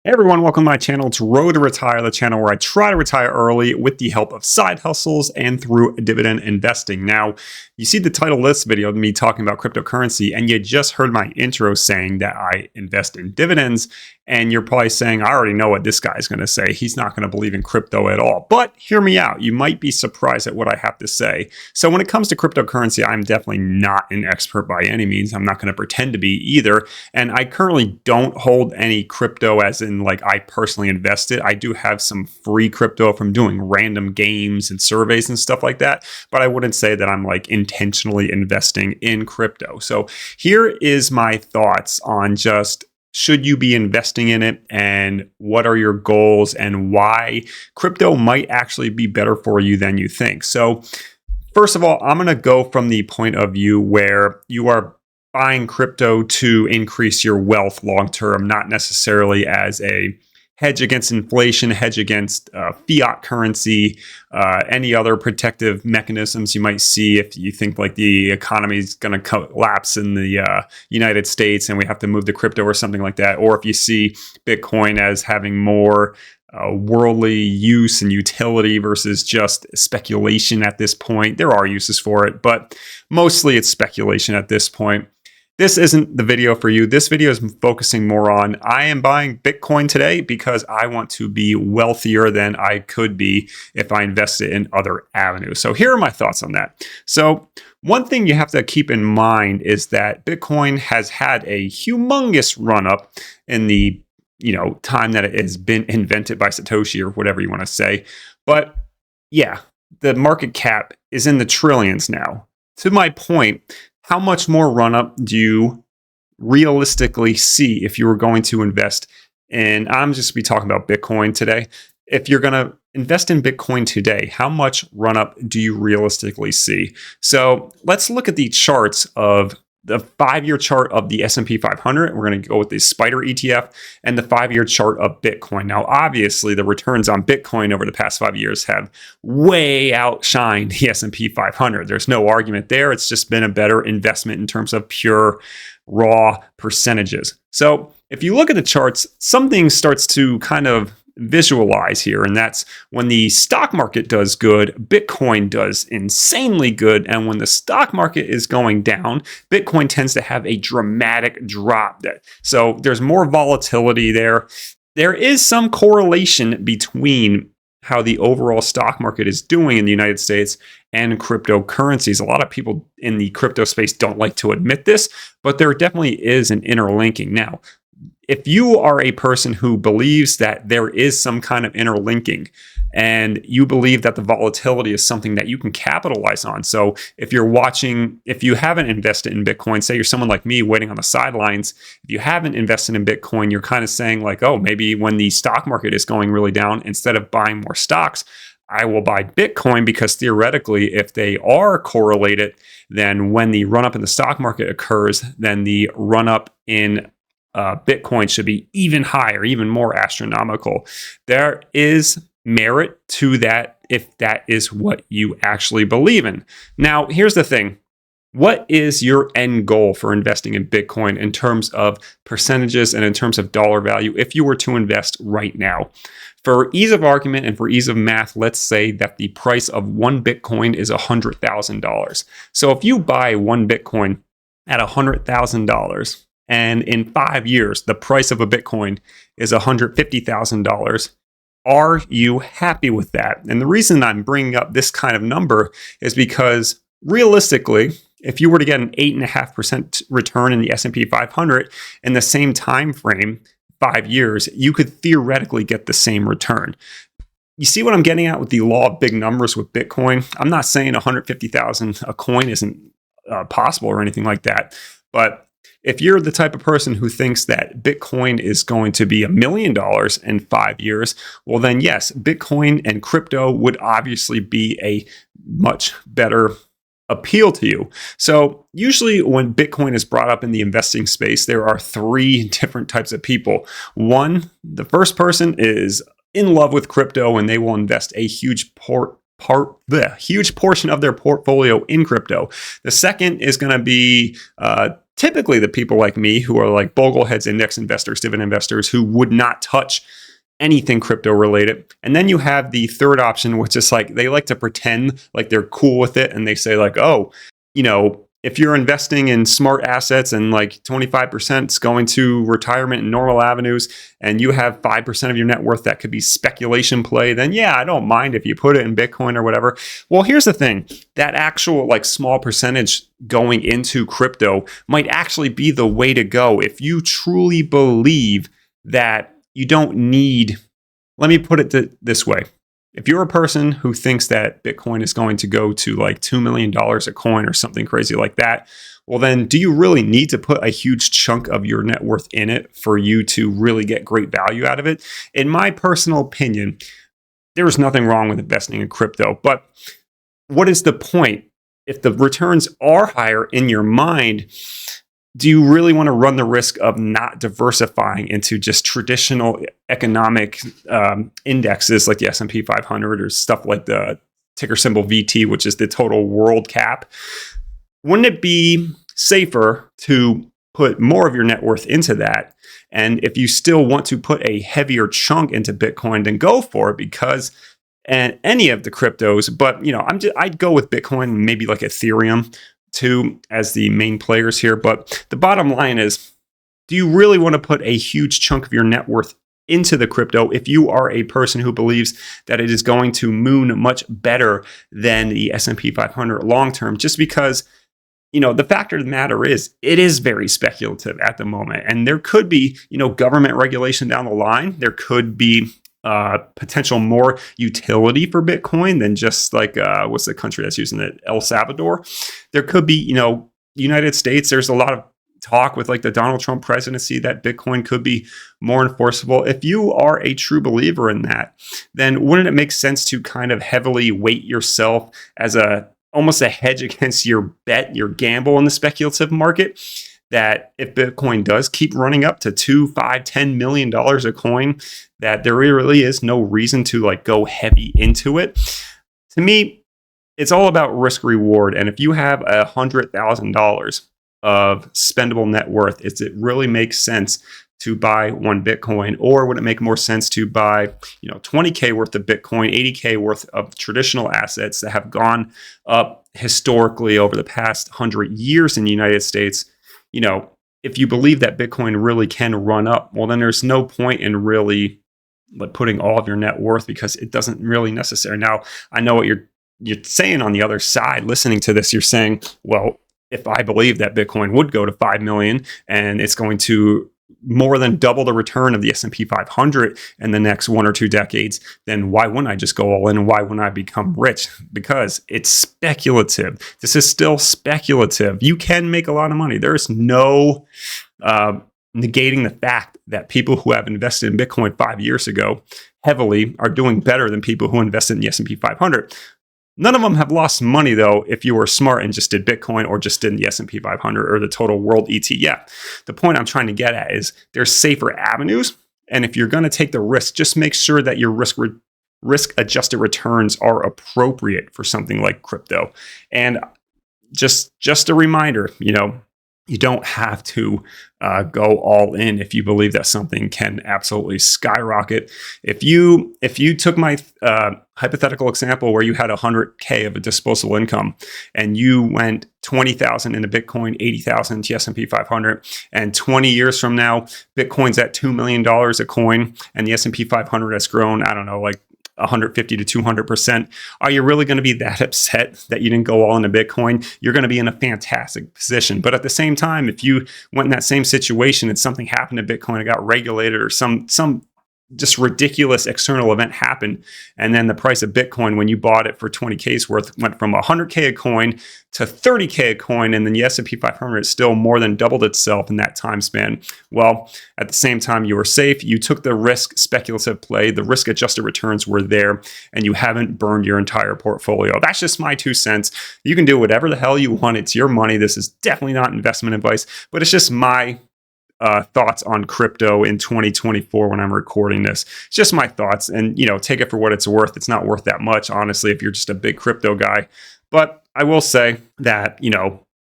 Hey everyone, welcome to my channel. It's Road to Retire, the channel where I try to retire early with the help of side hustles and through dividend investing. Now, you see the title of this video, me talking about cryptocurrency, and you just heard my intro saying that I invest in dividends, and you're probably saying, I already know what this guy's going to say. He's not going to believe in crypto at all. But hear me out. You might be surprised at what I have to say. So when it comes to cryptocurrency, I'm definitely not an expert by any means. I'm not going to pretend to be either. And I currently don't hold any crypto as in like I personally invested. I do have some free crypto from doing random games and surveys and stuff like that, but I wouldn't say that I'm like intentionally investing in crypto. So here is my thoughts on just should you be investing in it and what are your goals and why crypto might actually be better for you than you think. So first of all, I'm going to go from the point of view where you are buying crypto to increase your wealth long term, not necessarily as a hedge against inflation, hedge against fiat currency, any other protective mechanisms you might see if you think like the economy is going to collapse in the United States and we have to move to crypto or something like that. Or if you see Bitcoin as having more worldly use and utility versus just speculation at this point. There are uses for it, but mostly it's speculation at this point. This isn't the video for you. This video is focusing more on I am buying Bitcoin today because I want to be wealthier than I could be if I invested in other avenues. So here are my thoughts on that. So one thing you have to keep in mind is that Bitcoin has had a humongous run up in the time that it has been invented by Satoshi or whatever you want to say. But yeah, the market cap is in the trillions now. To my point, how much more run up do you realistically see if you were going to invest in, I'm just be talking about Bitcoin today. If you're going to invest in Bitcoin today, how much run up do you realistically see? So let's look at the charts of the 5-year chart of the S&P 500. We're going to go with the SPDR ETF and the 5-year chart of Bitcoin. Now, obviously, the returns on Bitcoin over the past 5 years have way outshined the S&P 500. There's no argument there. It's just been a better investment in terms of pure raw percentages. So if you look at the charts, something starts to kind of visualize here, and that's when the stock market does good, Bitcoin does insanely good, and when the stock market is going down, Bitcoin tends to have a dramatic drop. So there's more volatility there. There is some correlation between how the overall stock market is doing in the United States and cryptocurrencies. A lot of people in the crypto space don't like to admit this, but there definitely is an interlinking. Now, if you are a person who believes that there is some kind of interlinking and you believe that the volatility is something that you can capitalize on. So if you haven't invested in Bitcoin, say you're someone like me waiting on the sidelines, if you haven't invested in Bitcoin, you're kind of saying like, oh, maybe when the stock market is going really down, instead of buying more stocks, I will buy Bitcoin because theoretically, if they are correlated, then when the run up in the stock market occurs, then the run up in Bitcoin should be even higher, even more astronomical. There is merit to that if that is what you actually believe in. Now, here's the thing. What is your end goal for investing in Bitcoin in terms of percentages and in terms of dollar value if you were to invest right now? For ease of argument and for ease of math, let's say that the price of one Bitcoin is $100,000. So if you buy one Bitcoin at $100,000, and in 5 years, the price of a Bitcoin is $150,000. Are you happy with that? And the reason I'm bringing up this kind of number is because realistically, if you were to get an 8.5% return in the S&P 500 in the same time frame, 5 years, you could theoretically get the same return. You see what I'm getting at with the law of big numbers with Bitcoin? I'm not saying 150,000 a coin isn't possible or anything like that, but if you're the type of person who thinks that Bitcoin is going to be $1 million in 5 years, well then yes, Bitcoin and crypto would obviously be a much better appeal to you. So usually when Bitcoin is brought up in the investing space, there are 3 different types of people. One, the first person is in love with crypto and they will invest a huge the huge portion of their portfolio in crypto. The second is going to be typically the people like me who are like bogleheads, index investors, dividend investors who would not touch anything crypto related. And then you have the third option, which is like they like to pretend like they're cool with it. And they say like, oh, if you're investing in smart assets and like 25% is going to retirement and normal avenues, and you have 5% of your net worth that could be speculation play, then yeah, I don't mind if you put it in Bitcoin or whatever. Well, here's the thing. That actual like small percentage going into crypto might actually be the way to go if you truly believe that you don't need, let me put it this way. If you're a person who thinks that Bitcoin is going to go to like $2 million a coin or something crazy like that, well, then do you really need to put a huge chunk of your net worth in it for you to really get great value out of it? In my personal opinion, there's nothing wrong with investing in crypto. But what is the point? If the returns are higher in your mind, do you really want to run the risk of not diversifying into just traditional economic indexes like the S&P 500 or stuff like the ticker symbol VT, which is the total world cap? Wouldn't it be safer to put more of your net worth into that? And if you still want to put a heavier chunk into Bitcoin, then go for it, because and any of the cryptos, but I'd go with Bitcoin, maybe like Ethereum too, as the main players here. But the bottom line is, do you really want to put a huge chunk of your net worth into the crypto if you are a person who believes that it is going to moon much better than the S&P 500 long term? Just because, the fact of the matter is, it is very speculative at the moment. And there could be, government regulation down the line. There could be potential more utility for Bitcoin than just like what's the country that's using it? El Salvador. There could be, United States. There's a lot of talk with like the Donald Trump presidency that Bitcoin could be more enforceable. If you are a true believer in that, then wouldn't it make sense to kind of heavily weight yourself as almost a hedge against your bet, your gamble in the speculative market? That if Bitcoin does keep running up to $2, $5, $10 million a coin, that there really is no reason to like go heavy into it. To me, it's all about risk reward. And if you have $100,000 of spendable net worth, it really makes sense to buy one Bitcoin? Or would it make more sense to buy, 20K worth of Bitcoin, 80K worth of traditional assets that have gone up historically over the past 100 years in the United States? If you believe that Bitcoin really can run up, well, then there's no point in really putting all of your net worth, because it doesn't really necessary. Now, I know what you're saying on the other side. Listening to this, you're saying, well, if I believe that Bitcoin would go to 5 million and it's going to more than double the return of the S&P 500 in the next 1 or 2 decades, then why wouldn't I just go all in, and why wouldn't I become rich? Because it's speculative. This is still speculative. You can make a lot of money. There's no negating the fact that people who have invested in Bitcoin 5 years ago heavily are doing better than people who invested in the S&P 500. None of them have lost money, though, if you were smart and just did Bitcoin or just did the S&P 500 or the total world ETF. The point I'm trying to get at is there's safer avenues. And if you're going to take the risk, just make sure that your risk-adjusted returns are appropriate for something like crypto. And just a reminder, you don't have to go all in if you believe that something can absolutely skyrocket. If you took my hypothetical example where you had 100K of a disposable income and you went 20,000 into Bitcoin, 80,000 to S&P 500, and 20 years from now, Bitcoin's at $2 million a coin and the S&P 500 has grown, I don't know, like 150 to 200%. Are you really going to be that upset that you didn't go all into Bitcoin? You're going to be in a fantastic position. But at the same time, if you went in that same situation and something happened to Bitcoin, it got regulated, or some just ridiculous external event happened, and then the price of Bitcoin when you bought it for 20K's worth went from 100K a coin to 30K a coin, and then the S&P 500 still more than doubled itself in that time span. Well, at the same time, you were safe. You took the risk, speculative play. The risk-adjusted returns were there, and you haven't burned your entire portfolio. That's just my 2 cents. You can do whatever the hell you want. It's your money. This is definitely not investment advice, but it's just my thoughts on crypto in 2024 when I'm recording this. It's just my thoughts, and take it for what it's worth. It's not worth that much, honestly, if you're just a big crypto guy. But I will say that,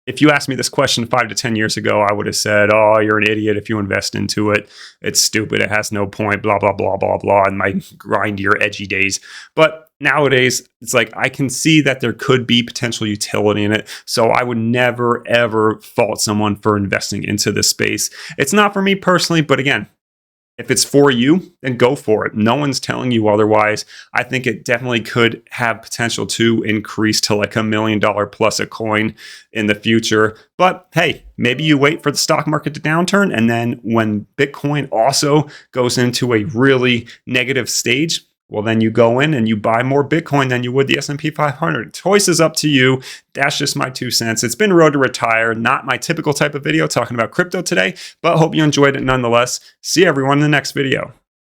if you asked me this question 5 to 10 years ago, I would have said, oh, you're an idiot if you invest into it. It's stupid. It has no point, blah, blah, blah, blah, blah, in my grindier, edgy days. But nowadays, it's like I can see that there could be potential utility in it. So I would never, ever fault someone for investing into this space. It's not for me personally, but again, if it's for you, then go for it. No one's telling you otherwise. I think it definitely could have potential to increase to like $1 million plus a coin in the future. But hey, maybe you wait for the stock market to downturn, and then when Bitcoin also goes into a really negative stage, well, then you go in and you buy more Bitcoin than you would the S&P 500. Choice is up to you. That's just my 2 cents. It's been Road to Retire, not my typical type of video talking about crypto today, but hope you enjoyed it nonetheless. See everyone in the next video.